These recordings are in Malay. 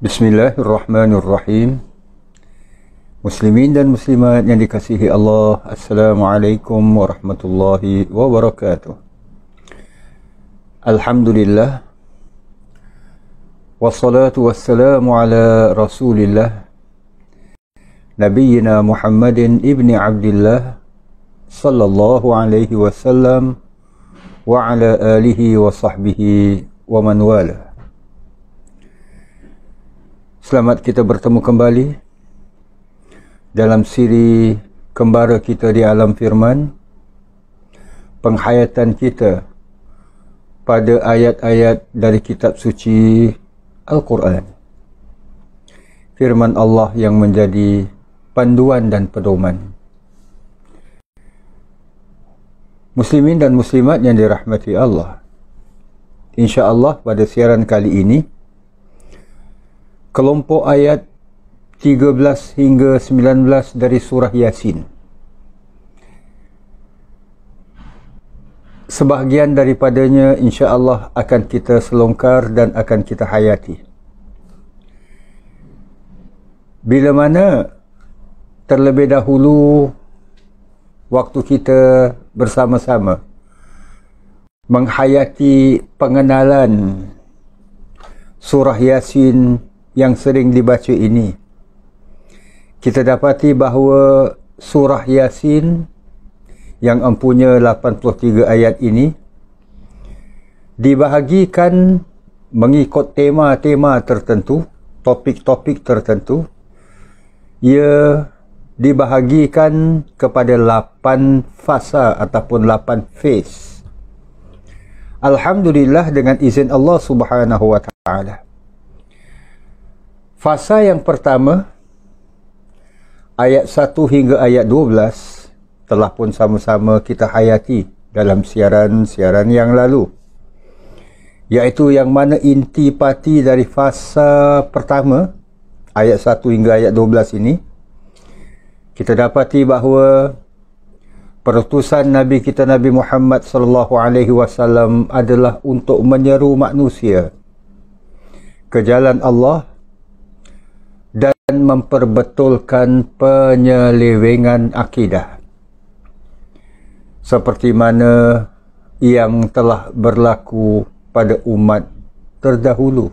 Bismillahirrahmanirrahim. Muslimin dan muslimat yang dikasihi Allah, Assalamualaikum warahmatullahi wabarakatuh. Alhamdulillah, wassalatu wassalamu ala rasulillah, Nabiyyina Muhammadin ibni Abdillah, sallallahu alaihi wasallam, wa ala alihi wa sahbihi wa man wala. Selamat kita bertemu kembali dalam siri Kembara kita di Alam Firman, penghayatan kita pada ayat-ayat dari kitab suci Al-Quran. Firman Allah yang menjadi panduan dan pedoman. Muslimin dan muslimat yang dirahmati Allah, insya-Allah pada siaran kali ini kelompok ayat 13 hingga 19 dari surah Yasin. Sebahagian daripadanya insya-Allah akan kita selongkar dan akan kita hayati. Bila mana terlebih dahulu waktu kita bersama-sama menghayati pengenalan surah Yasin yang sering dibaca ini, kita dapati bahawa surah Yasin yang empunya 83 ayat ini dibahagikan mengikut tema-tema tertentu, topik-topik tertentu. Ia dibahagikan kepada 8 fasa ataupun 8 phase. Alhamdulillah, dengan izin Allah Subhanahu wa taala. Fasa yang pertama, ayat 1 hingga ayat 12, telah pun sama-sama kita hayati dalam siaran-siaran yang lalu, iaitu yang mana intipati dari fasa pertama, ayat 1 hingga ayat 12 ini, kita dapati bahawa perutusan Nabi kita Nabi Muhammad sallallahu alaihi wasallam adalah untuk menyeru manusia ke jalan Allah dan memperbetulkan penyelewengan akidah seperti mana yang telah berlaku pada umat terdahulu.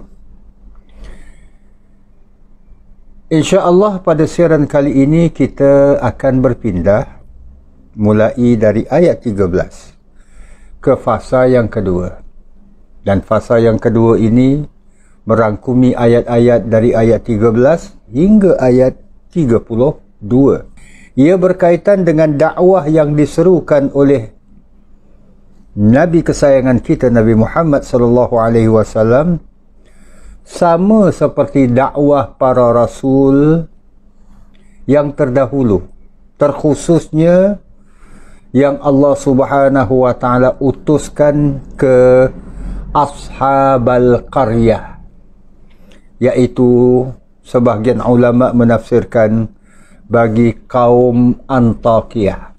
InsyaAllah pada siaran kali ini kita akan berpindah mulai dari ayat 13 ke fasa yang kedua. Dan fasa yang kedua ini merangkumi ayat-ayat dari ayat 13 hingga ayat 32. Ia berkaitan dengan dakwah yang diserukan oleh Nabi kesayangan kita Nabi Muhammad sallallahu alaihi wasallam, sama seperti dakwah para rasul yang terdahulu, terkhususnya yang Allah Subhanahu wa taala utuskan ke ashabal qaryah, iaitu sebahagian ulama menafsirkan bagi kaum Antakiyah.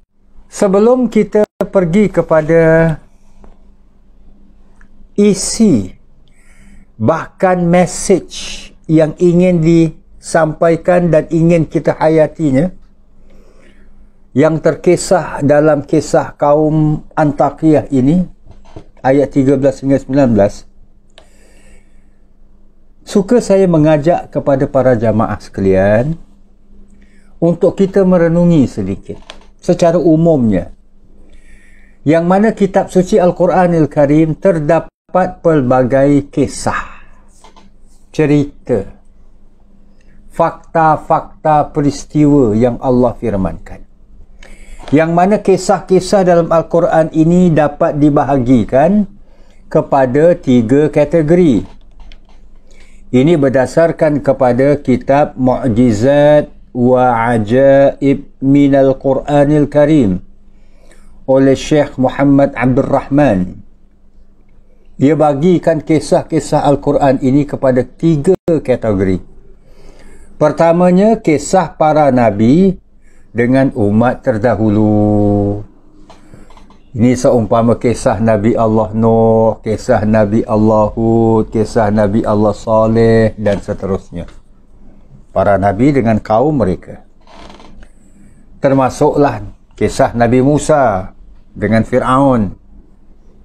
Sebelum kita pergi kepada isi bahkan message yang ingin disampaikan dan ingin kita hayatinya, yang terkisah dalam kisah kaum Antakiyah ini, ayat 13 hingga 19, suka saya mengajak kepada para jamaah sekalian untuk kita merenungi sedikit secara umumnya, yang mana kitab suci Al-Quranil Karim terdapat pelbagai kisah, cerita, fakta-fakta peristiwa yang Allah firmankan, yang mana kisah-kisah dalam Al-Quran ini dapat dibahagikan kepada 3 kategori. Ini berdasarkan kepada kitab Mu'jizat wa Ajaib Minal Quranil Karim oleh Syekh Muhammad Abdul Rahman. Dia bagikan kisah-kisah Al-Quran ini kepada 3 kategori. Pertamanya, kisah para nabi dengan umat terdahulu. Ini seumpama kisah Nabi Allah Nuh, kisah Nabi Allah Hud, kisah Nabi Allah Saleh dan seterusnya. Para Nabi dengan kaum mereka. Termasuklah kisah Nabi Musa dengan Fir'aun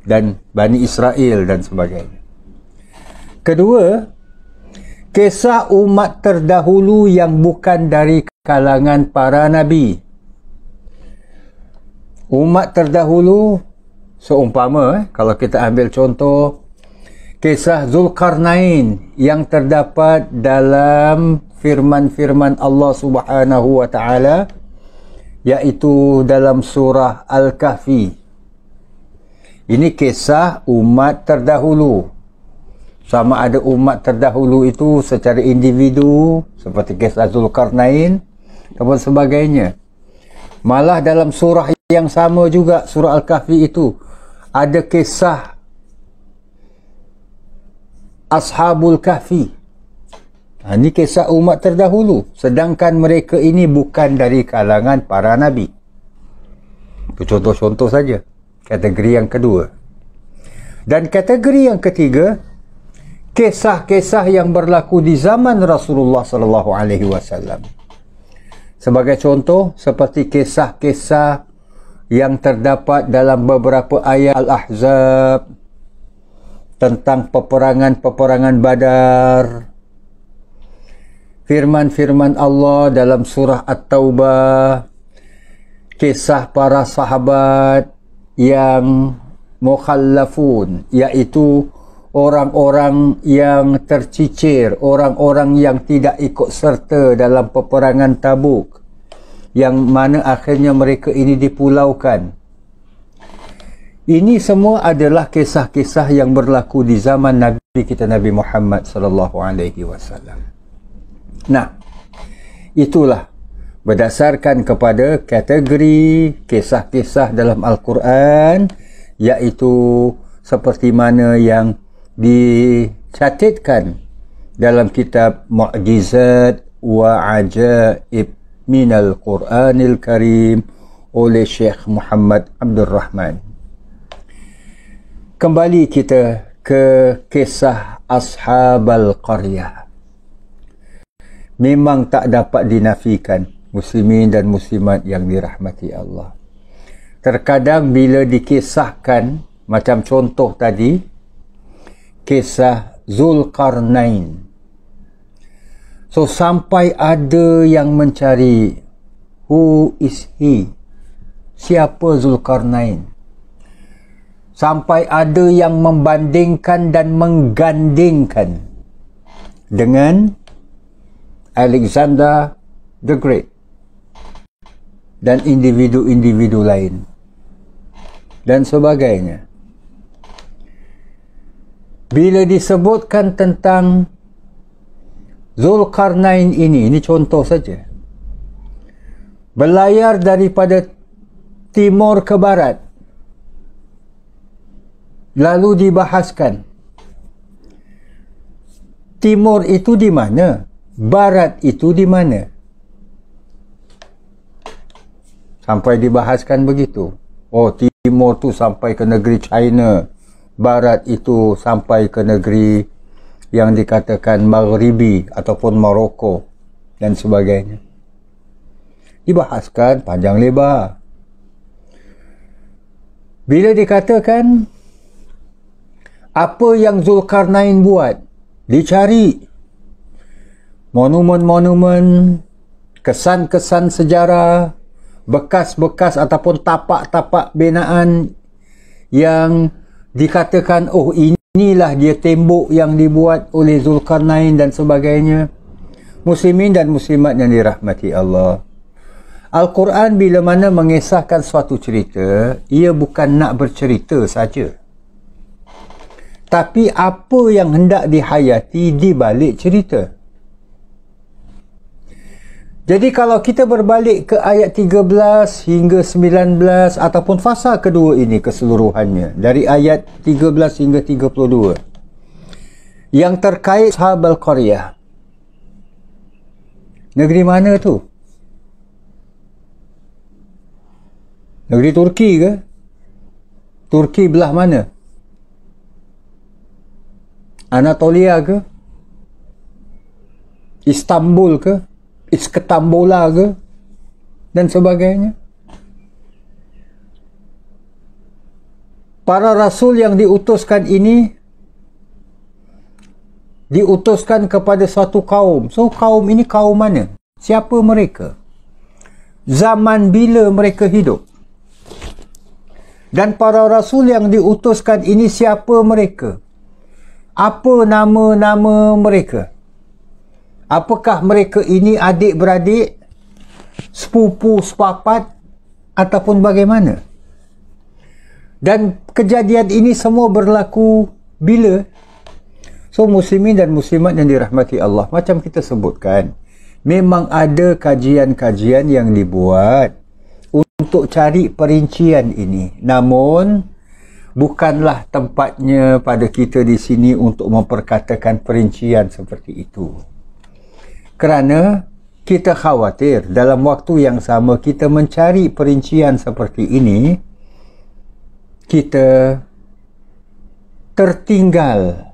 dan Bani Israel dan sebagainya. Kedua, kisah umat terdahulu yang bukan dari kalangan para Nabi. Umat terdahulu, seumpama, kalau kita ambil contoh, kisah Zulkarnain yang terdapat dalam firman-firman Allah Subhanahu wa Ta'ala, iaitu dalam surah Al-Kahfi. Ini kisah umat terdahulu. Sama ada umat terdahulu itu secara individu, seperti kisah Zulkarnain, dan sebagainya. Malah dalam surah yang sama juga, surah Al-Kahfi itu, ada kisah Ashabul Kahfi. Ini kisah umat terdahulu. Sedangkan mereka ini bukan dari kalangan para Nabi. Itu contoh-contoh saja. Kategori yang kedua. Dan kategori yang ketiga, kisah-kisah yang berlaku di zaman Rasulullah SAW. Sebagai contoh, seperti kisah-kisah yang terdapat dalam beberapa ayat Al-Ahzab tentang peperangan-peperangan Badar, firman-firman Allah dalam surah At-Taubah, kisah para sahabat yang mukhallafun, iaitu orang-orang yang tercicir, orang-orang yang tidak ikut serta dalam peperangan Tabuk, yang mana akhirnya mereka ini dipulaukan. Ini semua adalah kisah-kisah yang berlaku di zaman Nabi kita, Nabi Muhammad sallallahu alaihi wasallam. Nah, itulah berdasarkan kepada kategori kisah-kisah dalam Al-Quran, iaitu seperti mana yang dicatatkan dalam kitab Mu'jizat wa Ajaib Minal Quranil Karim oleh Syekh Muhammad Abdul Rahman. Kembali kita ke kisah Ashabal Qaryah. Memang tak dapat dinafikan, muslimin dan muslimat yang dirahmati Allah. Terkadang bila dikisahkan, macam contoh tadi, kisah Zulkarnain. So, sampai ada yang mencari, who is he? Siapa Zulkarnain? Sampai ada yang membandingkan dan menggandingkan dengan Alexander the Great dan individu-individu lain dan sebagainya. Bila disebutkan tentang Zulkarnain ini contoh saja, berlayar daripada timur ke barat, lalu dibahaskan timur itu di mana, barat itu di mana, sampai dibahaskan begitu. Oh, timur tu sampai ke negeri China, barat itu sampai ke negeri yang dikatakan Maghribi ataupun Morocco dan sebagainya. Dibahaskan panjang lebar. Bila dikatakan apa yang Zulkarnain buat, dicari monumen-monumen, kesan-kesan sejarah, bekas-bekas ataupun tapak-tapak binaan yang dikatakan, oh inilah dia tembok yang dibuat oleh Zulkarnain dan sebagainya. Muslimin dan muslimat yang dirahmati Allah, Al-Quran bila mana mengisahkan suatu cerita, ia bukan nak bercerita saja, tapi apa yang hendak dihayati di balik cerita. Jadi kalau kita berbalik ke ayat 13 hingga 19 ataupun fasa kedua ini keseluruhannya, dari ayat 13 hingga 32 yang terkait Ashabal Qaryah, negeri mana tu? Negeri Turki ke? Turki belah mana? Anatolia ke? Istanbul ke? Isketambola ke? Dan sebagainya. Para rasul yang diutuskan ini diutuskan kepada suatu kaum. So, kaum ini kaum mana? Siapa mereka? Zaman bila mereka hidup? Dan para rasul yang diutuskan ini siapa mereka? Apa nama-nama mereka? Apakah mereka ini adik-beradik, sepupu, sepapat, ataupun bagaimana? Dan kejadian ini semua berlaku bila? So, muslimin dan muslimat yang dirahmati Allah, macam kita sebutkan, memang ada kajian-kajian yang dibuat untuk cari perincian ini. Namun, bukanlah tempatnya pada kita di sini untuk memperkatakan perincian seperti itu. Kerana kita khawatir dalam waktu yang sama kita mencari perincian seperti ini, kita tertinggal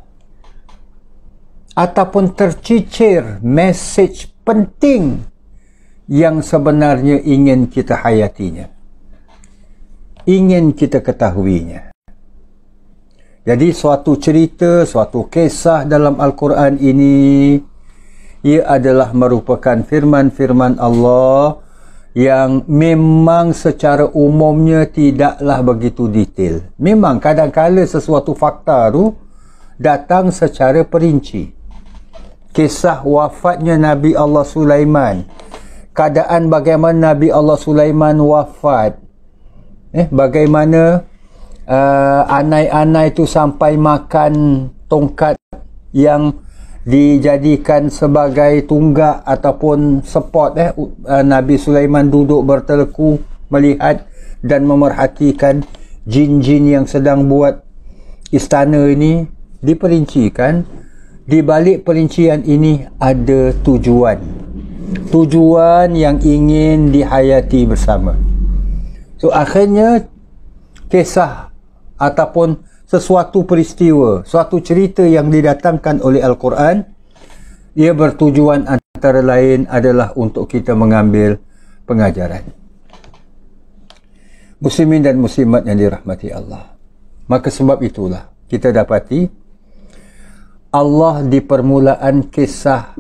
ataupun tercicir mesej penting yang sebenarnya ingin kita hayatinya, ingin kita ketahuinya. Jadi suatu cerita, suatu kisah dalam Al-Quran ini, ia adalah merupakan firman-firman Allah yang memang secara umumnya tidaklah begitu detail. Memang kadang-kala sesuatu fakta tu datang secara perinci. Kisah wafatnya Nabi Allah Sulaiman, keadaan bagaimana Nabi Allah Sulaiman wafat, bagaimana anai-anai tu sampai makan tongkat yang dijadikan sebagai tunggak ataupun support. Nabi Sulaiman duduk berteleku melihat dan memerhatikan jin-jin yang sedang buat istana ini. Diperincikan, di balik perincian ini ada tujuan yang ingin dihayati bersama. So, akhirnya kisah ataupun sesuatu peristiwa, suatu cerita yang didatangkan oleh Al-Quran, ia bertujuan antara lain adalah untuk kita mengambil pengajaran. Muslimin dan muslimat yang dirahmati Allah, maka sebab itulah kita dapati Allah di permulaan kisah,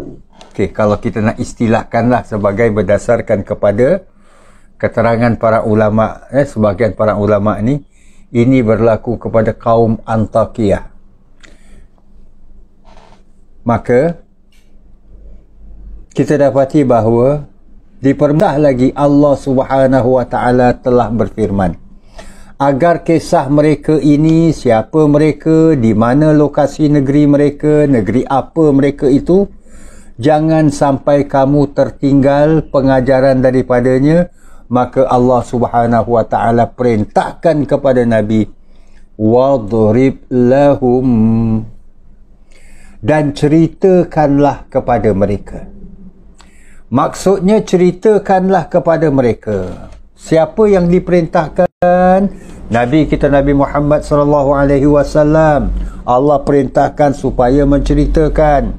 kalau kita nak istilahkanlah sebagai berdasarkan kepada keterangan para ulama, sebahagian para ulama ini berlaku kepada kaum Antakiyah. Maka kita dapati bahawa di permulaan lagi Allah Subhanahu wa taala telah berfirman agar kisah mereka ini, siapa mereka, di mana lokasi negeri mereka, negeri apa mereka itu, jangan sampai kamu tertinggal pengajaran daripadanya. Maka Allah Subhanahu wa taala perintahkan kepada Nabi, wadrib lahum, dan ceritakanlah kepada mereka. Maksudnya ceritakanlah kepada mereka. Siapa yang diperintahkan? Nabi kita Nabi Muhammad sallallahu alaihi wasallam. Allah perintahkan supaya menceritakan.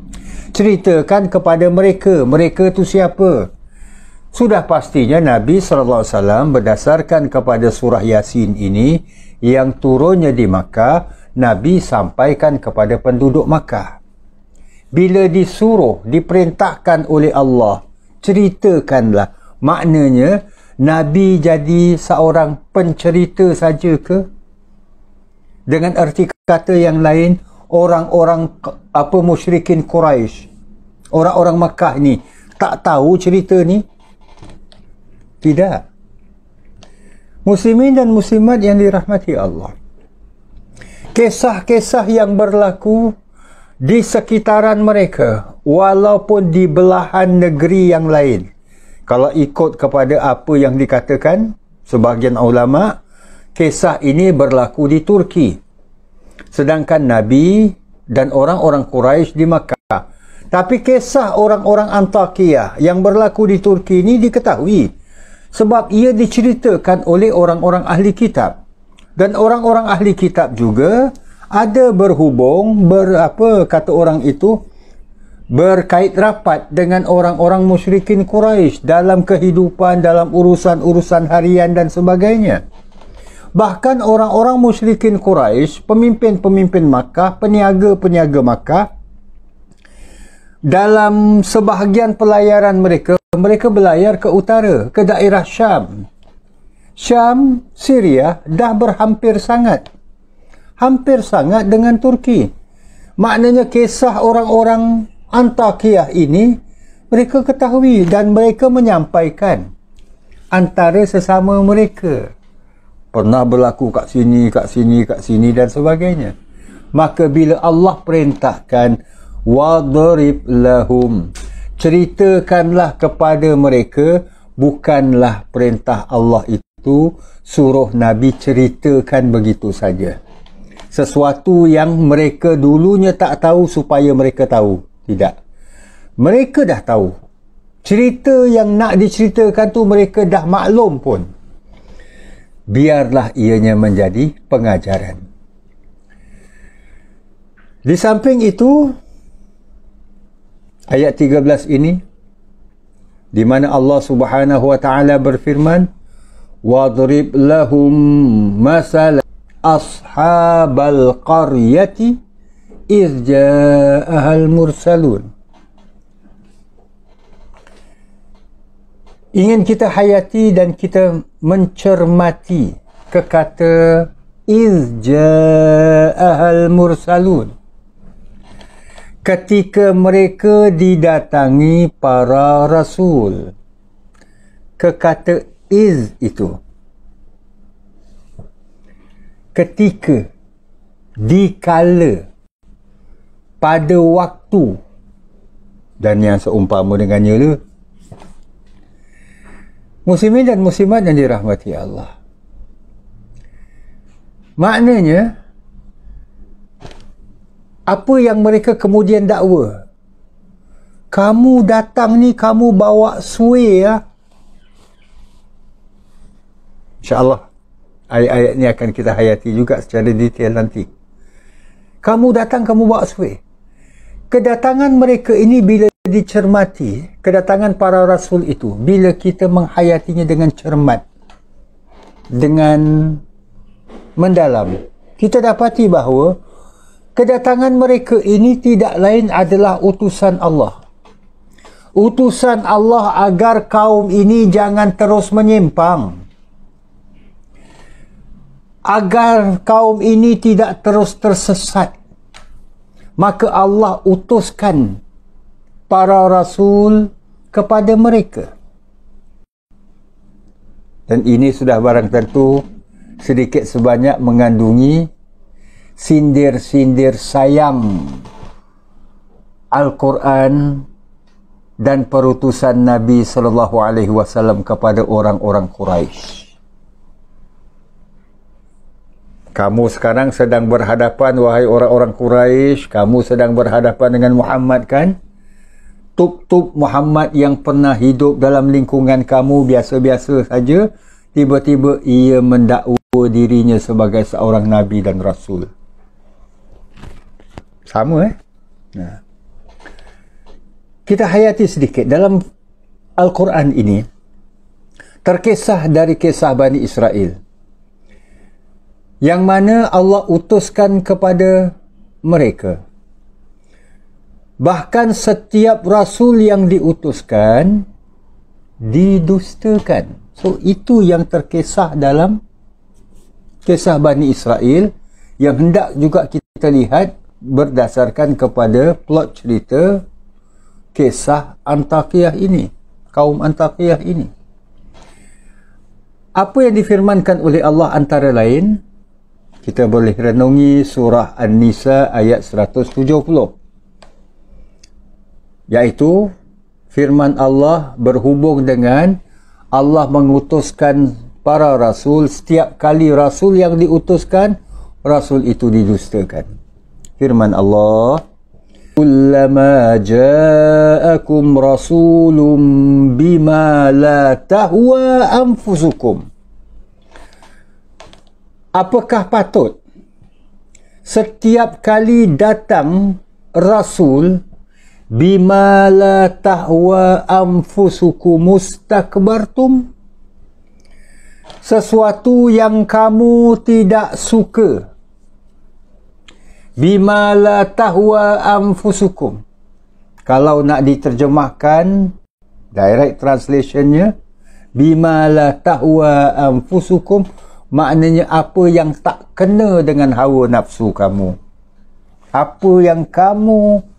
Ceritakan kepada mereka. Mereka itu siapa? Sudah pastinya Nabi sallallahu alaihi wasallam berdasarkan kepada surah Yasin ini yang turunnya di Makkah, Nabi sampaikan kepada penduduk Makkah. Bila disuruh, diperintahkan oleh Allah, ceritakanlah. Maknanya Nabi jadi seorang pencerita saja ke? Dengan erti kata yang lain, orang-orang musyrikin Quraisy, orang-orang Makkah ni tak tahu cerita ni? Tidak. Muslimin dan muslimat yang dirahmati Allah, kisah-kisah yang berlaku di sekitaran mereka, walaupun di belahan negeri yang lain, kalau ikut kepada apa yang dikatakan sebahagian ulama, kisah ini berlaku di Turki, sedangkan Nabi dan orang-orang Quraisy di Makkah. Tapi kisah orang-orang Antakiyah yang berlaku di Turki ini diketahui sebab ia diceritakan oleh orang-orang ahli kitab. Dan orang-orang ahli kitab juga ada berhubung, kata orang itu, berkait rapat dengan orang-orang musyrikin Quraisy dalam kehidupan, dalam urusan-urusan harian dan sebagainya. Bahkan orang-orang musyrikin Quraisy, pemimpin-pemimpin Makkah, peniaga-peniaga Makkah, dalam sebahagian pelayaran mereka, mereka berlayar ke utara, ke daerah Syam. Syam, Syria dah berhampir sangat. Hampir sangat dengan Turki. Maknanya kisah orang-orang Antakya ini mereka ketahui dan mereka menyampaikan antara sesama mereka. Pernah berlaku kat sini, kat sini, kat sini dan sebagainya. Maka bila Allah perintahkan wadrib lahum, ceritakanlah kepada mereka, bukanlah perintah Allah itu suruh Nabi ceritakan begitu saja. Sesuatu yang mereka dulunya tak tahu supaya mereka tahu. Tidak. Mereka dah tahu. Cerita yang nak diceritakan tu mereka dah maklum pun. Biarlah ianya menjadi pengajaran. Di samping itu, ayat 13 ini, di mana Allah Subhanahu wa taala berfirman, "Wadrib lahum masala ashabal qaryati إِذْ جَاءَهَا الْمُرْسَلُونَ." Ingin kita hayati dan kita mencermati kekata إِذْ جَاءَهَا الْمُرْسَلُونَ, ketika mereka didatangi para rasul. Kekata iz itu, ketika, dikala, pada waktu, dan yang seumpama dengannya tu. Muslimin dan muslimat yang dirahmati Allah, maknanya apa yang mereka kemudian dakwa, kamu datang ni kamu bawa suai ya. InsyaAllah ayat-ayat ni akan kita hayati juga secara detail nanti. Kamu datang kamu bawa suai. Kedatangan mereka ini bila dicermati, kedatangan para rasul itu, bila kita menghayatinya dengan cermat, dengan mendalam, kita dapati bahawa kedatangan mereka ini tidak lain adalah utusan Allah. Utusan Allah agar kaum ini jangan terus menyimpang, agar kaum ini tidak terus tersesat. Maka Allah utuskan para rasul kepada mereka. Dan ini sudah barang tentu sedikit sebanyak mengandungi sindir-sindir sayang Al-Quran dan perutusan Nabi SAW kepada orang-orang Quraisy. Kamu sekarang sedang berhadapan, wahai orang-orang Quraisy, kamu sedang berhadapan dengan Muhammad kan? Tuk-tuk Muhammad yang pernah hidup dalam lingkungan kamu biasa-biasa saja, tiba-tiba ia mendakwa dirinya sebagai seorang Nabi dan Rasul. Sama Nah. Kita hayati sedikit dalam Al-Quran ini, terkisah dari kisah Bani Israel, yang mana Allah utuskan kepada mereka. Bahkan setiap rasul yang diutuskan didustakan. So itu yang terkisah dalam kisah Bani Israel, yang hendak juga kita lihat berdasarkan kepada plot cerita kisah Antakya ini, kaum Antakya ini. Apa yang difirmankan oleh Allah antara lain, kita boleh renungi surah An-Nisa ayat 170, iaitu firman Allah berhubung dengan Allah mengutuskan para rasul. Setiap kali rasul yang diutuskan, rasul itu didustakan. Firman Allah, kullama ja'akum rasulun bima la tahwa anfusukum. apakah patut setiap kali datang Rasul bima la tahwa anfusukum mustakbartum, sesuatu yang kamu tidak suka, bima la tahwa anfusukum, kalau nak diterjemahkan direct translationnya, bima la tahwa anfusukum, maknanya apa yang tak kena dengan hawa nafsu kamu, apa yang kamu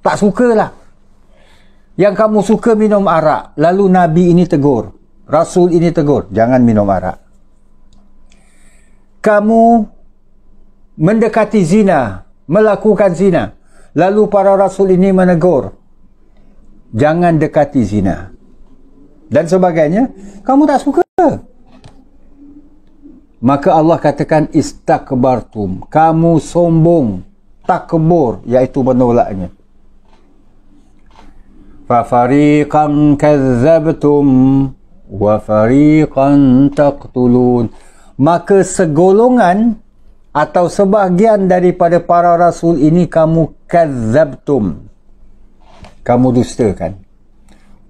tak sukalah. Yang kamu suka minum arak, lalu Nabi ini tegur, Rasul ini tegur, jangan minum arak. Kamu mendekati zina, melakukan zina, lalu para Rasul ini menegur, jangan dekati zina dan sebagainya. Kamu tak suka, maka Allah katakan istakbartum, kamu sombong, takbur, iaitu menolaknya. Fafariqan kazzabtum wa fariqan taqtulun, maka segolongan atau sebahagian daripada para rasul ini kamu kazzabtum, kamu dustakan,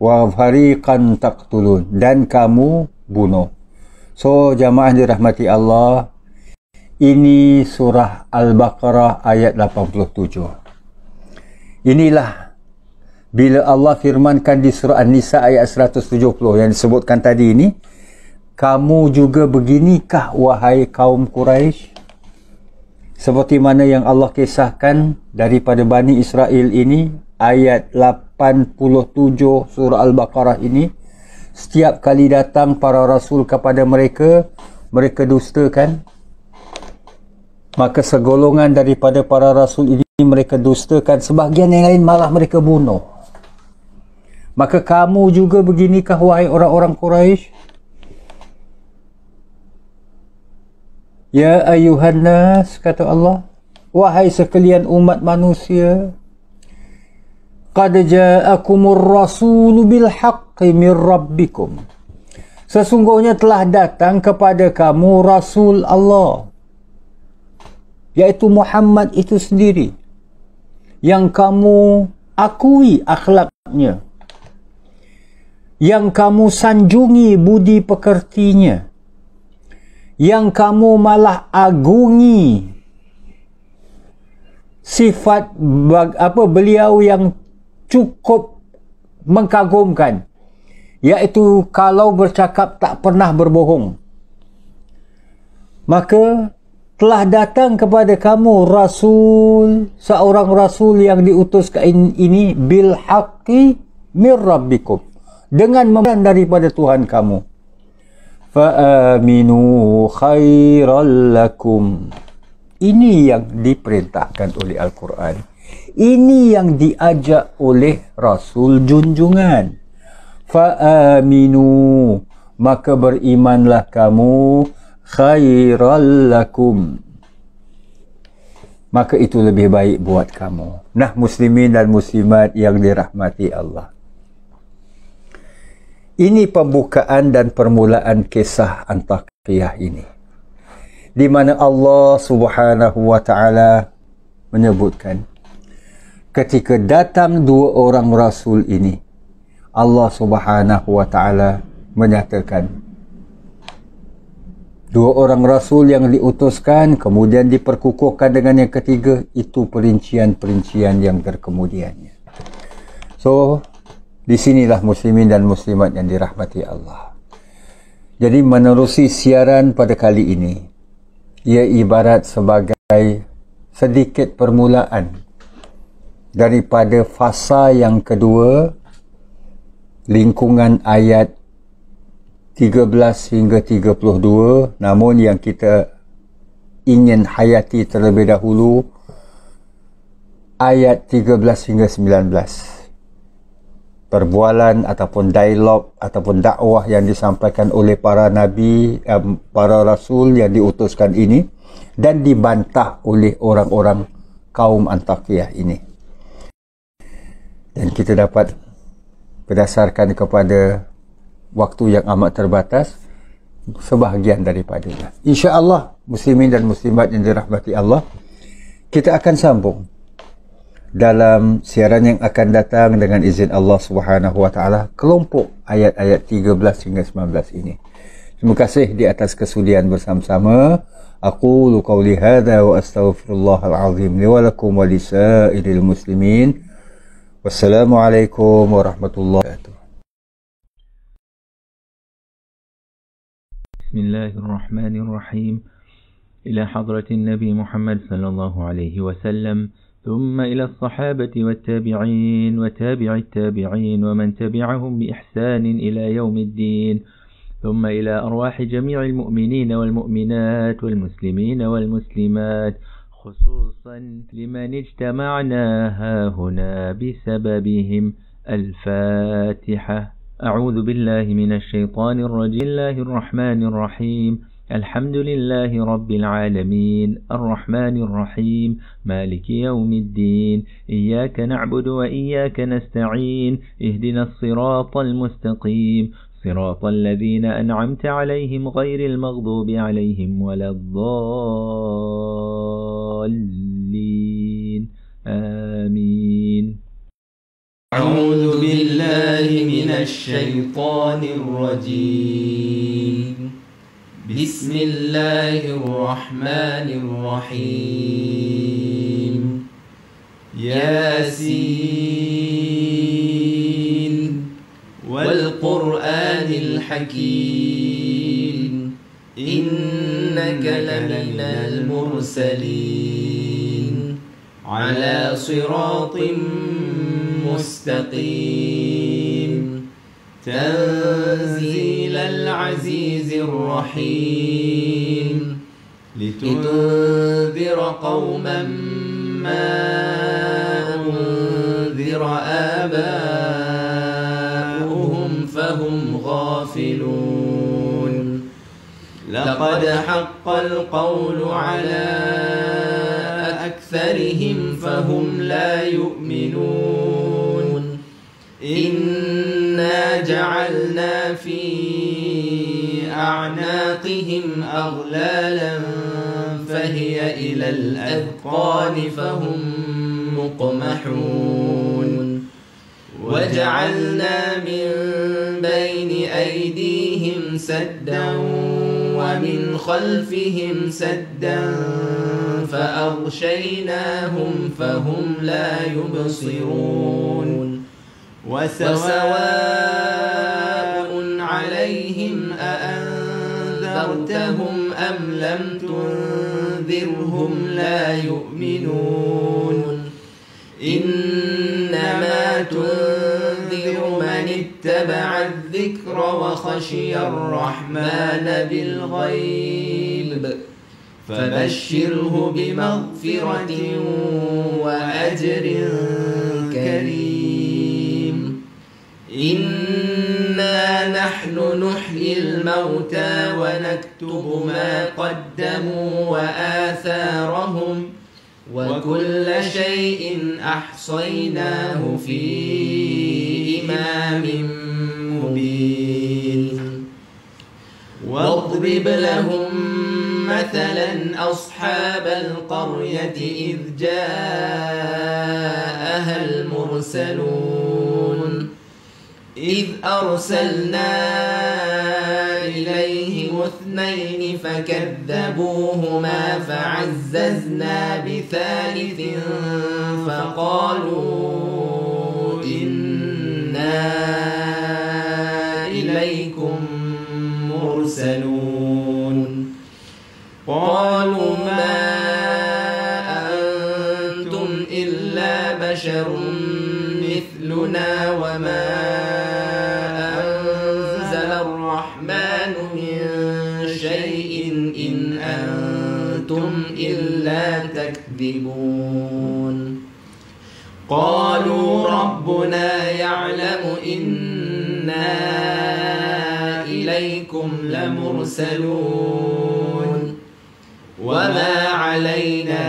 wa fariqan taqtulun, dan kamu bunuh. So jamaah dirahmati Allah, ini surah Al-Baqarah ayat 87. Inilah bila Allah firmankan di surah An-Nisa ayat 170 yang disebutkan tadi ini, kamu juga beginikah wahai kaum Quraisy? Seperti mana yang Allah kisahkan daripada Bani Israel ini, ayat 87 surah Al-Baqarah ini, setiap kali datang para rasul kepada mereka, mereka dustakan. Maka segolongan daripada para rasul ini mereka dustakan, sebahagian yang lain malah mereka bunuh. Maka kamu juga beginikah wahai orang-orang Quraisy? Ya ayuhan nas, kata Allah, wahai sekalian umat manusia, qad ja'akumur rasulu bil haqqi min rabbikum, sesungguhnya telah datang kepada kamu Rasul Allah, iaitu Muhammad itu sendiri, yang kamu akui akhlaknya, yang kamu sanjungi budi pekertinya, yang kamu malah agungi sifat beliau yang cukup mengagumkan, iaitu kalau bercakap tak pernah berbohong. Maka telah datang kepada kamu Rasul, seorang Rasul yang diutuskan ini bil haqqi min rabbikum, dengan memberikan daripada Tuhan kamu. Fa'aminu khairal lakum, ini yang diperintahkan oleh Al-Quran, ini yang diajak oleh Rasul junjungan. Fa'aminu, maka berimanlah kamu, khairal lakum, maka itu lebih baik buat kamu. Nah, muslimin dan muslimat yang dirahmati Allah, ini pembukaan dan permulaan kisah Antakiyah ini, di mana Allah Subhanahu wa ta'ala menyebutkan ketika datang dua orang Rasul ini, Allah Subhanahu wa ta'ala menyatakan dua orang Rasul yang diutuskan kemudian diperkukuhkan dengan yang ketiga, itu perincian-perincian yang terkemudiannya. So di sinilah muslimin dan muslimat yang dirahmati Allah. Jadi menerusi siaran pada kali ini, ia ibarat sebagai sedikit permulaan daripada fasa yang kedua, lingkungan ayat 13 hingga 32, namun yang kita ingin hayati terlebih dahulu ayat 13 hingga 19. Perbualan ataupun dialog ataupun dakwah yang disampaikan oleh para nabi, para rasul yang diutuskan ini, dan dibantah oleh orang-orang kaum Antakiyah ini. Dan kita dapat berdasarkan kepada waktu yang amat terbatas sebahagian daripadanya. InsyaAllah muslimin dan muslimat yang dirahmati Allah, kita akan sambung dalam siaran yang akan datang dengan izin Allah Subhanahu wa taala kelompok ayat-ayat 13 hingga 19 ini. Terima kasih di atas kesudian bersama-sama. Aqulu qawli hadza wa astaghfirullahal azim li wa lakum wa lisairil muslimin. Wassalamualaikum warahmatullahi wabarakatuh. Bismillahirrahmanirrahim. إلى حضرة النبي محمد صلى الله عليه وسلم، ثم إلى الصحابة والتابعين وتابع التابعين ومن تبعهم بإحسان إلى يوم الدين، ثم إلى أرواح جميع المؤمنين والمؤمنات والمسلمين والمسلمات، خصوصا لمن اجتمعنا هاهنا بسببهم. الفاتحة. أعوذ بالله من الشيطان الرجيم. بسم الله الرحمن الرحيم. الحمد لله رب العالمين الرحمن الرحيم مالك يوم الدين، إياك نعبد وإياك نستعين، اهدنا الصراط المستقيم، صراط الذين أنعمت عليهم غير المغضوب عليهم ولا الضالين، آمين. أعوذ بالله من الشيطان الرجيم. بسم الله الرحمن الرحيم. ياسين والقرآن الحكيم، إنك لمن المرسلين على صراط مستقيم، تنزيل العزيز الرحيم، لتنذر قوما ما أنذر آباؤهم فهم غافلون. لقد حق القول على أكثرهم فهم لا يؤمنون. إنا جعلنا في أعناقهم أغلالا فهي إلى الأذقان فهم مقمحون. وجعلنا من بين أيديهم سدا ومن خلفهم سدا فأغشيناهم فهم لا يبصرون. وسواء عليهم أأنذرتهم أم لم تنذرهم لا يؤمنون. إنما تنذر من اتبع الذكر وخشي الرحمن بالغيب، فبشره بمغفرة وأجر كريم. إنا نحن نحيي الموتى ونكتب ما قدموا وآثارهم، وكل شيء أحصيناه في إمام مبين. واضرب لهم مثلا أصحاب القرية إذ جاءها المرسلون، إذ أرسلنا إليهم اثنين فكذبوهما فعززنا بثالث فقالوا إنا إليكم مرسلون. قالوا ما أنتم إلا بشر مثلنا وما أنزل الرحمن من شيء إن أنتم إلا تكذبون. قالوا ربنا يعلم إنا إليكم لمرسلون وما علينا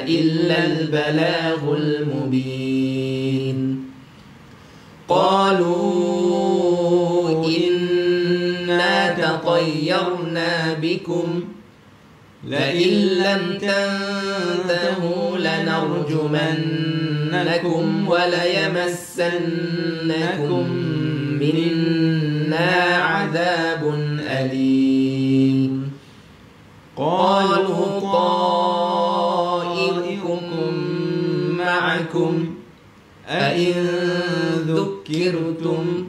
إلا البلاغ المبين. قالوا إنا تطيرنا طيرنا بكم لئن لم تنتهوا لنرجمنكم وليمسنكم منا عذاب أليم. قالوا طائركم معكم أئن ذكرتم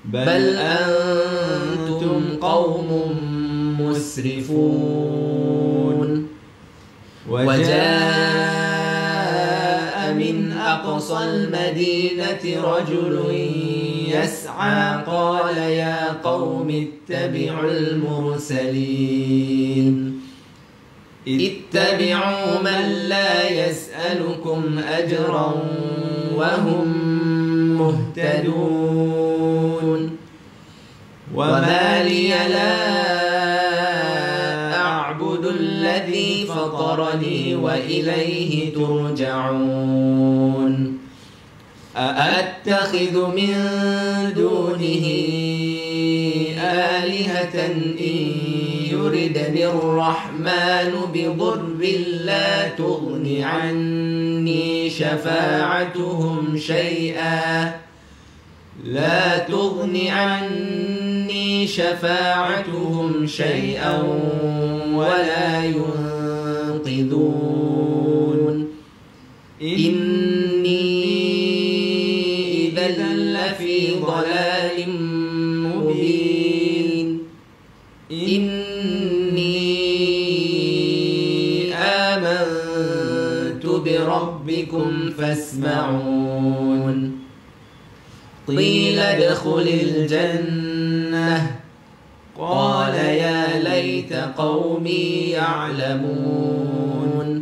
بل أنتم قوم مسرفون. وجاء من أقصى المدينة رجل يسعى قال يا قوم اتبعوا المرسلين اتبعوا من لا يسألكم أجرا وهم مهتدون. وما لي لا أعبد الذي فطرني وإليه ترجعون. أأتخذ من دونه آلهة إن يردني الرحمن بضر لا تغن عني شفاعتهم شيئا ولا ينقذون. إني إذا لفي ضلال مبين. إني آمنت بربكم فاسمعون. قيل ادخل الجنة قال يا ليت قومي يعلمون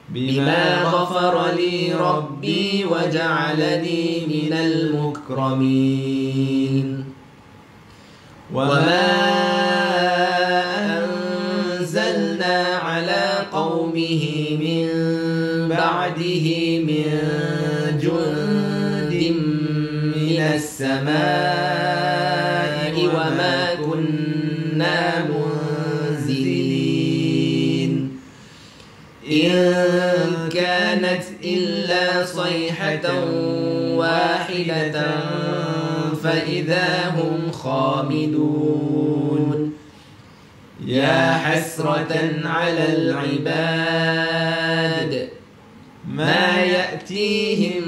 بما غفر لي ربي وجعلني من المكرمين. وما أنزلنا على قومه من بعده من جند من السماء وما كنا منزلين. إن كانت إلا صيحة واحدة فإذا هم خامدون. يا حسرة على العباد ما يأتيهم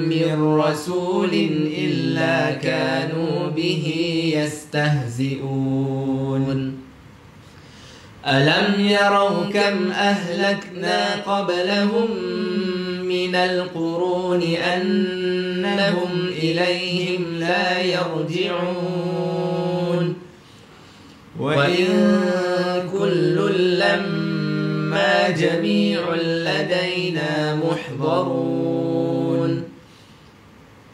من رسول إلا كانوا به يستهزئون. ألم يروا كم أهلكنا قبلهم من القرون أنهم إليهم لا يرجعون. وإن كل لما جميع لدينا محضرون.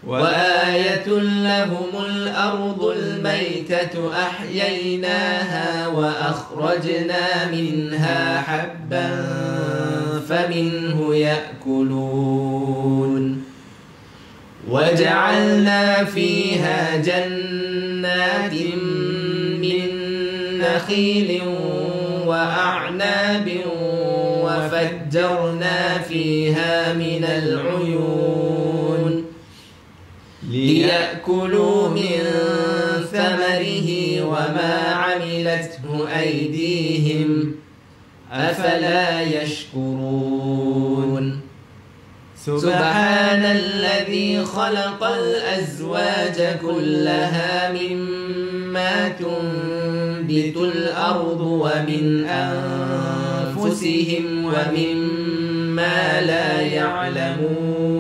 وآية لهم الأرض الميتة أحييناها وأخرجنا منها حبا فمنه يأكلون. وجعلنا فيها جنات من نخيل وأعناب وفجرنا فيها من العيون ليأكلوا من ثمره وما عملته أيديهم أفلا يشكرون. سبحان الذي خلق الأزواج كلها مما تنبت الأرض ومن أنفسهم ومما لا يعلمون.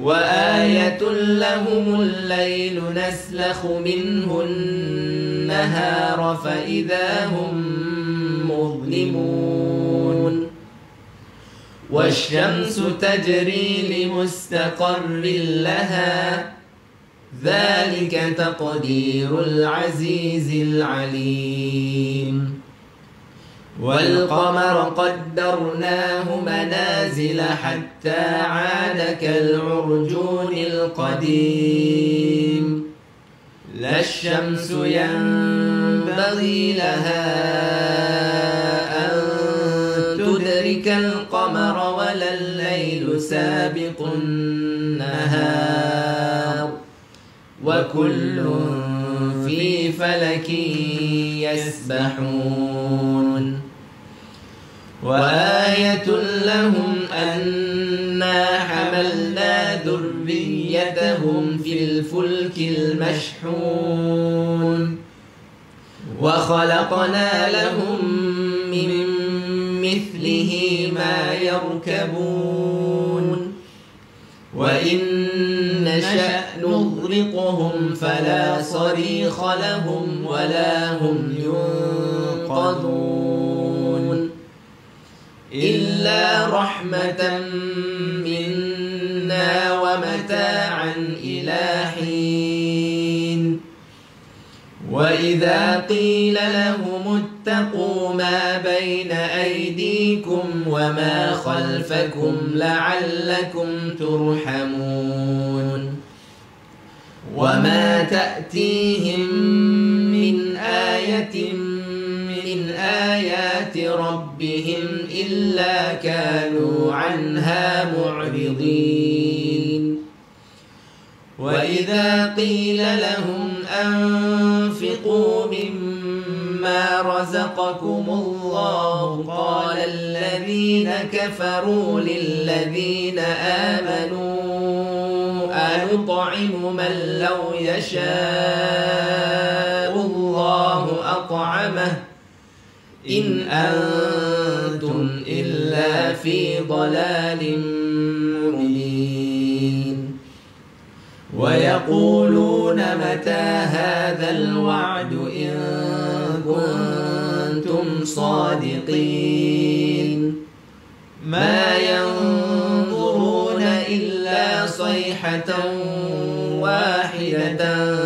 وآية لهم الليل نسلخ منه النهار فإذا هم مظلمون. والشمس تجري لمستقر لها ذلك تقدير العزيز العليم. والقمر قدرناه منازل حتى عاد كالعرجون القديم. لا الشمس ينبغي لها أن تدرك القمر ولا الليل سابق النهار وكل في فلك يسبحون وآية لهم أنا حملنا ذريتهم في الفلك المشحون وخلقنا لهم من مثله ما يركبون وإن نشأ نغرقهم فلا صريخ لهم ولا هم ينقذون إلا رحمة منا ومتاعا إلى حين وإذا قيل لهم اتقوا ما بين أيديكم وما خلفكم لعلكم ترحمون وما تأتيهم من آية من آيات ربهم إلا كانوا عنها معرضين وإذا قيل لهم أنفقوا مما رزقكم الله قال الذين كفروا للذين آمنوا أنطعم من لو يشاء الله أطعمه إن أنتم إلا في ضلال مبين ويقولون متى هذا الوعد إن كنتم صادقين ما ينظرون إلا صيحة واحدة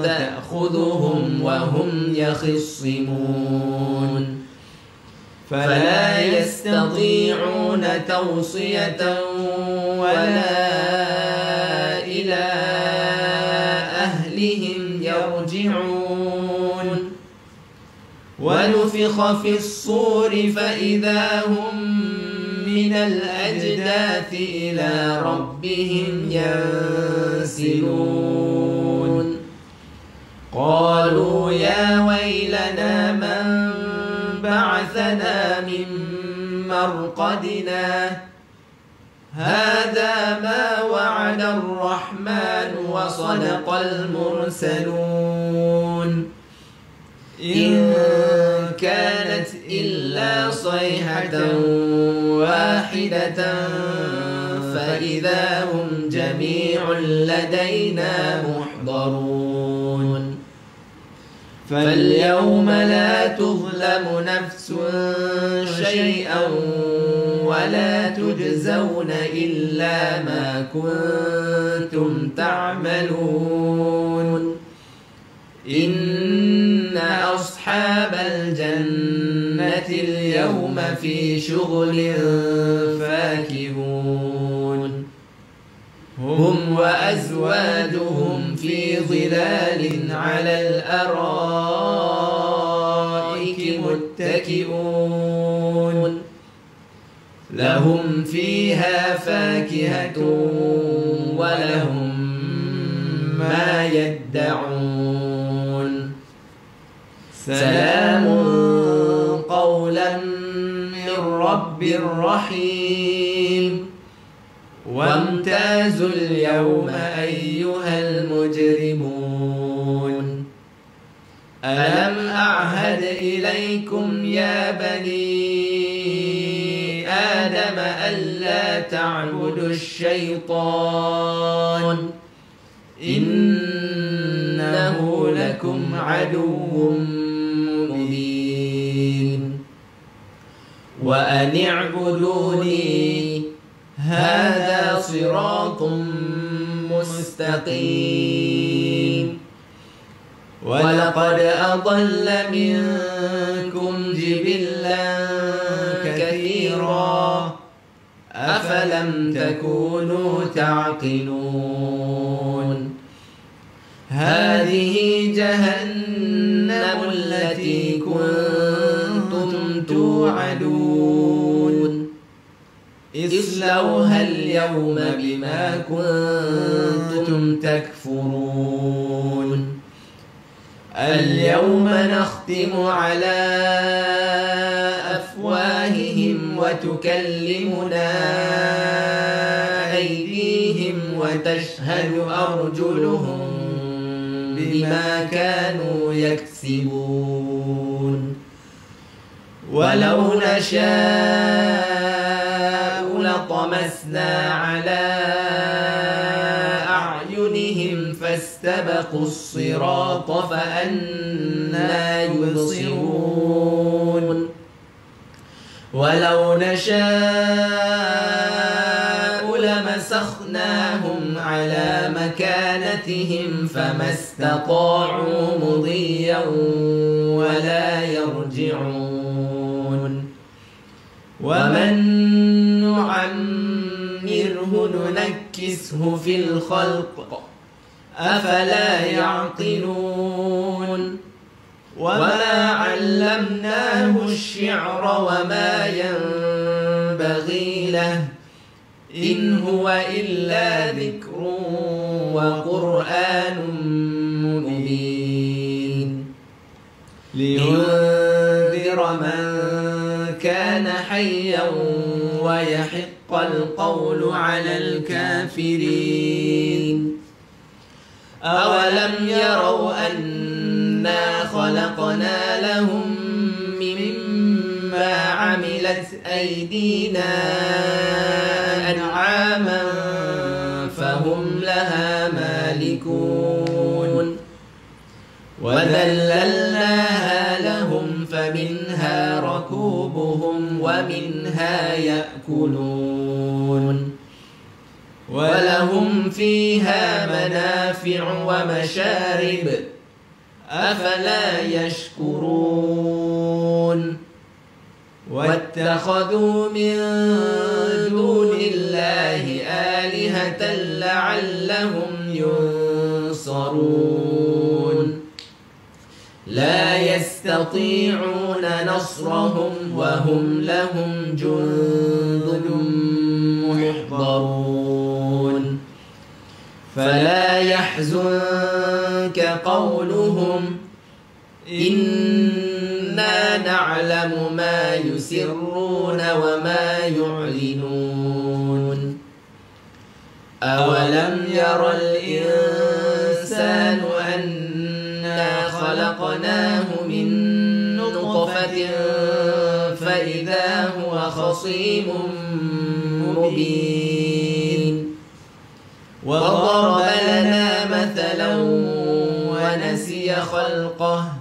تأخذهم وهم يخصمون فلا يستطيعون توصية ولا إلى أهلهم يرجعون ونفخ في الصور فإذا هم من الأجداث إلى ربهم ينسلون قالوا يا ويلنا من بعثنا من مرقدنا هذا ما وعد الرحمن وصدق المرسلون إن كانت إلا صيحة واحدة فإذا هم جميع لدينا محضرون فاليوم لا تظلم نفس شيئا ولا تجزون إلا ما كنتم تعملون إن أصحاب الجنة اليوم في شغل فاكهون هم وأزواجهم في ظلال على الأرائك متكئون لهم فيها فاكهة ولهم ما يدعون سلام قولا من رب رحيم وامتازوا اليوم أيها المجرمون ألم أعهد إليكم يا بني آدم ألا تعبدوا الشيطان إنه لكم عدو مبين وأن اعبدوني هذا صراط مستقيم ولقد أضل منكم جبلا كثيرا أفلم تكونوا تعقلون هذه جهنم التي كنتم توعدون اصلوها اليوم بما كنتم تكفرون اليوم نختم على أفواههم وتكلمنا أيديهم وتشهد أرجلهم بما كانوا يكسبون ولو نشاء لطمسنا على أعينهم فاستبقوا الصراط فأنى يبصرون ولو نشاء لمسخناهم على مكانتهم فما استطاعوا مضيا ولا يرجعون ومن نعمره ننكسه في الخلق أفلا يعقلون وما علمناه الشعر وما ينبغي له إن هو إلا ذكر وقرآن مبين لينذر من كان حيا ويحق القول على الكافرين أولم يروا أنا خلقنا لهم مما عملت أيدينا أنعاما فهم لها مالكون وذللناها لهم فمنها ركوبهم ومنها يأكلون ولهم فيها منافع ومشارب أفلا يشكرون واتخذوا من دون الله آلهة لعلهم ينصرون لا يستطيعون نصرهم وهم لهم جند محضرون فلا يحزنك قولهم إنا نعلم ما يسرون وما يعلنون أولم ير الإنسان أنا خلقناه من نطفة فإذا هو خصيم مبين وضرب لنا مثلا ونسي خلقه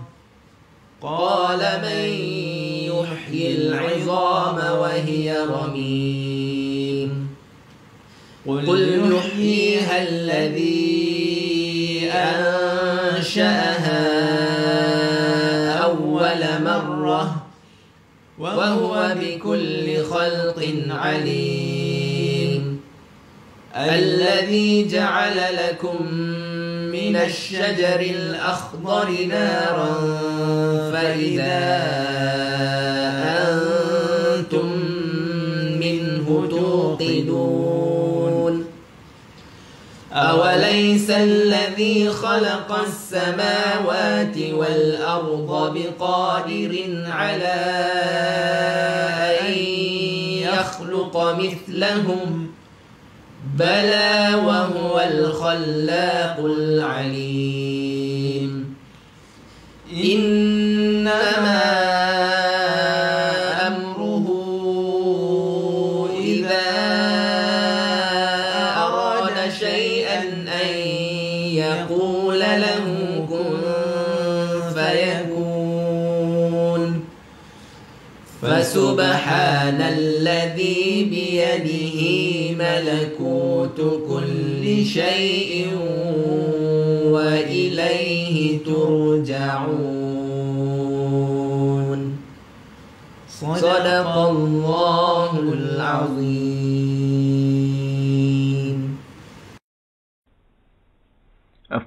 قال من يحيي العظام وهي رميم قل يحييها الذي أنشأها أول مرة وهو بكل خلق عليم الذي جعل لكم من الشجر الأخضر نارا فإذا أنتم منه توقدون أوليس الذي خلق السماوات والأرض بقادر على أن يخلق مثلهم بلى وهو الخلاق العليم إنما أمره إذا أراد شيئا أن يقول له كن فيكون فسبحان الذي بيده ملكوت كل شيء وإليه ترجعون صدق الله العظيم.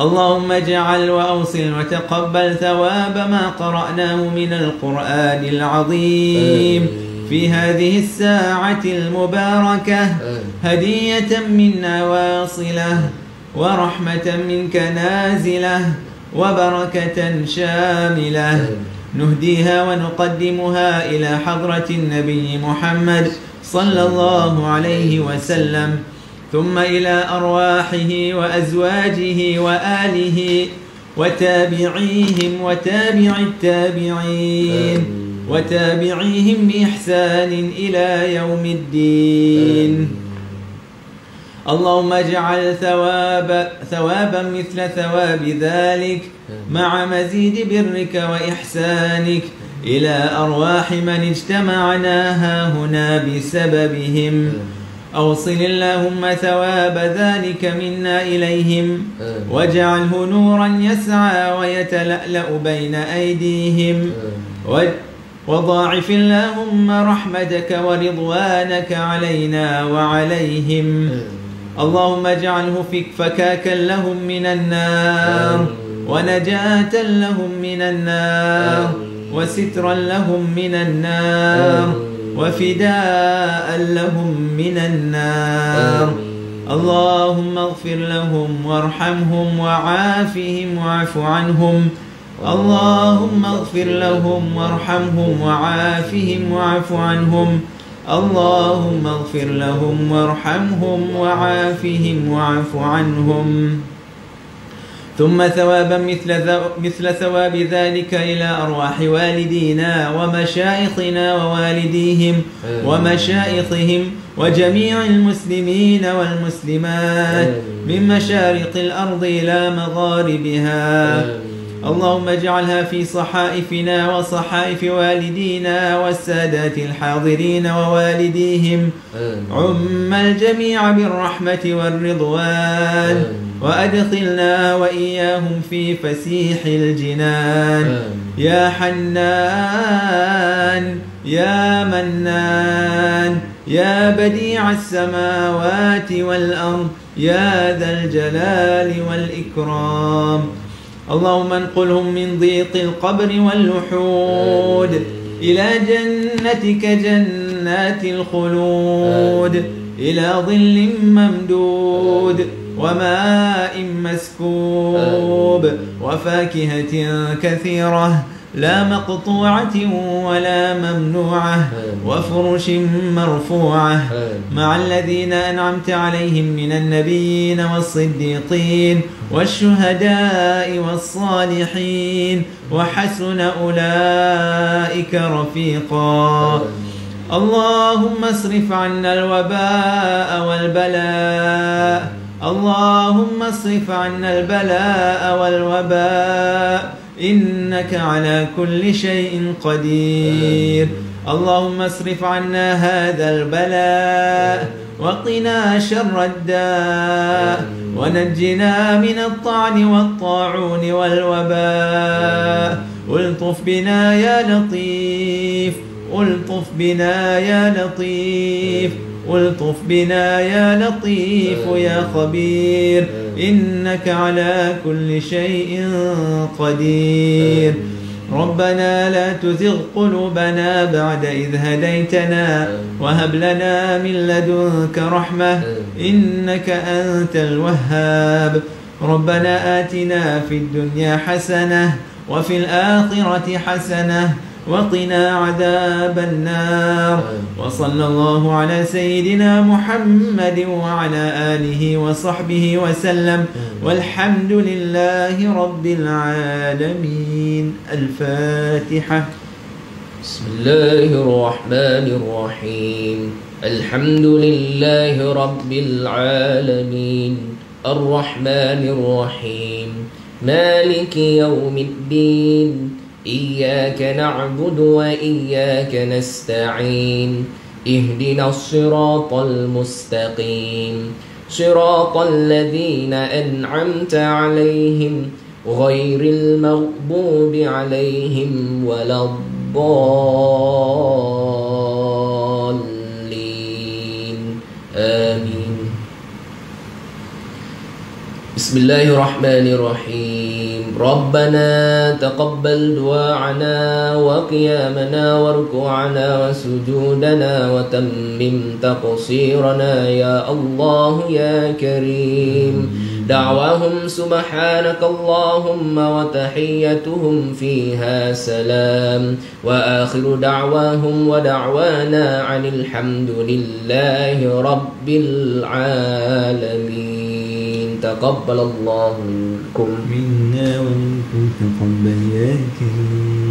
اللهم اجعل وأوصل وتقبل ثواب ما قرأناه من القرآن العظيم في هذه الساعة المباركة هدية منا واصلة ورحمة منك نازلة وبركة شاملة نهديها ونقدمها إلى حضرة النبي محمد صلى الله عليه وسلم ثم إلى أرواحه وأزواجه وآله وتابعيهم وتابع التابعين وتابعيهم بإحسان إلى يوم الدين. اللهم اجعل ثوابا مثل ثواب ذلك مع مزيد برك وإحسانك إلى أرواح من اجتمعنا هاهنا بسببهم. أوصل اللهم ثواب ذلك منا إليهم واجعله نورا يسعى ويتلألأ بين أيديهم وضاعف اللهم رحمتك ورضوانك علينا وعليهم. اللهم اجعله فكاكا لهم من النار ونجاة لهم من النار وسترا لهم من النار وفداء لهم من النار. اللهم اغفر لهم وارحمهم وعافهم واعف عنهم. اللهم اغفر لهم وارحمهم وعافهم واعف عنهم. اللهم اغفر لهم وارحمهم وعافهم واعف عنهم. ثم ثوابا مثل ثواب ذلك إلى أرواح والدينا ومشايخنا ووالديهم ومشايخهم وجميع المسلمين والمسلمات من مشارق الأرض إلى مغاربها. اللهم اجعلها في صحائفنا وصحائف والدينا والسادات الحاضرين ووالديهم. عم الجميع بالرحمة والرضوان وأدخلنا وإياهم في فسيح الجنان. يا حنان يا منان يا بديع السماوات والأرض يا ذا الجلال والإكرام. اللهم انقلهم من ضيق القبر واللحود إلى جنتك جنات الخلود إلى ظل ممدود وماء مسكوب وفاكهة كثيرة لا مقطوعة ولا ممنوعة وفرش مرفوعة مع الذين أنعمت عليهم من النبيين والصديقين والشهداء والصالحين وحسن أولئك رفيقا. اللهم اصرف عنا الوباء والبلاء. اللهم اصرف عنا البلاء والوباء إنك على كل شيء قدير. اللهم اصرف عنا هذا البلاء وقنا شر الداء ونجنا من الطعن والطاعون والوباء. الطف بنا يا لطيف الطف بنا يا لطيف الطف بنا يا لطيف يا خبير إنك على كل شيء قدير. ربنا لا تزغ قلوبنا بعد إذ هديتنا وهب لنا من لدنك رحمة إنك أنت الوهاب. ربنا آتنا في الدنيا حسنة وفي الآخرة حسنة وقنا عذاب النار. وصلى الله على سيدنا محمد وعلى آله وصحبه وسلم والحمد لله رب العالمين. الفاتحة. بسم الله الرحمن الرحيم. الحمد لله رب العالمين الرحمن الرحيم مالك يوم الدين. إياك نعبد وإياك نستعين. اهدنا الصراط المستقيم صراط الذين أنعمت عليهم غير المغضوب عليهم ولا الضالين. آمين. بسم الله الرحمن الرحيم ربنا تقبل دعاءنا وقيامنا وركوعنا وسجودنا وتمم تقصيرنا يا الله يا كريم دعواهم سبحانك اللهم وتحيتهم فيها سلام وآخر دعواهم ودعوانا عن الحمد لله رب العالمين تقبل الله منكم منا ومنكم تقبل يا كريم